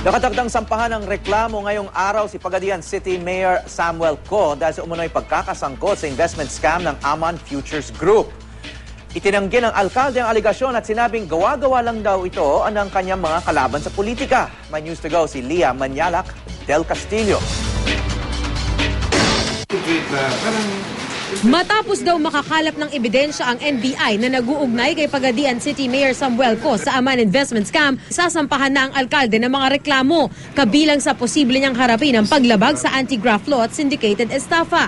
Nakatagdang sampahan ng reklamo ngayong araw si Pagadian City Mayor Samuel Co dahil sa umunoy pagkakasangkot sa investment scam ng Aman Futures Group. Itinanggi ng alkalde ang aligasyon at sinabing gawa-gawa lang daw ito ng kanyang mga kalaban sa politika. May news to go si Leah Manyalak del Castillo. Matapos daw makakalap ng ebidensya ang NBI na nag-uugnay kay Pagadian City Mayor Samuel Co sa Aman Investment Scam, sasampahan na ang alkalde ng mga reklamo, kabilang sa posible niyang harapin ang paglabag sa anti-graft law at syndicated estafa.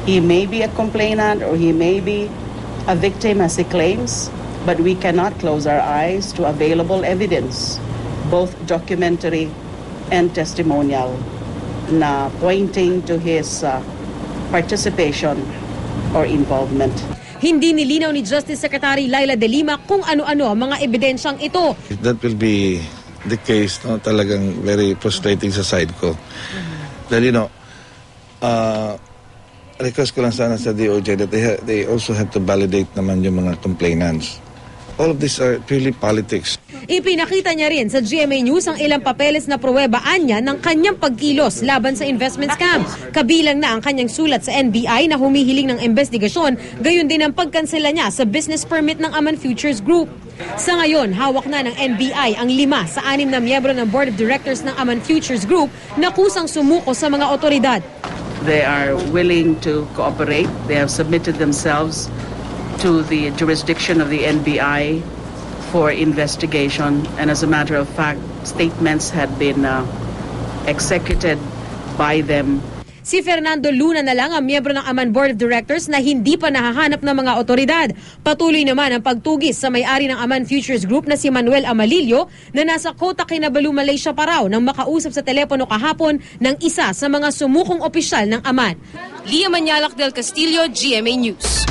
He may be a complainant or he may be a victim as he claims, but we cannot close our eyes to available evidence, both documentary and testimonial, na pointing to his participation or involvement. Hindi nilinaw ni Justice Secretary Laila De Lima kung ano-ano ang mga ebidensyang ito. That will be the case, no? Talagang very frustrating sa side ko. Dahil, request ko lang sana sa DOJ that they also have to validate naman yung mga complainants. All of these are purely politics. Ipinakita niya rin sa GMA News ang ilang papeles na pruwebaan niya ng kanyang pagkilos laban sa investment scam. Kabilang na ang kanyang sulat sa NBI na humihiling ng investigasyon, gayon din ang pagkansela niya sa business permit ng Aman Futures Group. Sa ngayon, hawak na ng NBI ang 5 sa 6 na miyembro ng Board of Directors ng Aman Futures Group na kusang sumuko sa mga otoridad. They are willing to cooperate. They have submitted themselves to the jurisdiction of the NBI for investigation, and as a matter of fact, statements had been executed by them. Si Fernando Luna na lang ang miyembro ng Aman Board of Directors na hindi pa nahahanap ng mga otoridad. Patuloy naman ang pagtugis sa may-ari ng Aman Futures Group na si Manuel Amalillo na nasa Kota Kinabalu, Malaysia pa raw nang makausap sa telepono kahapon ng isa sa mga sumukong opisyal ng Aman. Leah Manyalak del Castillo, GMA News.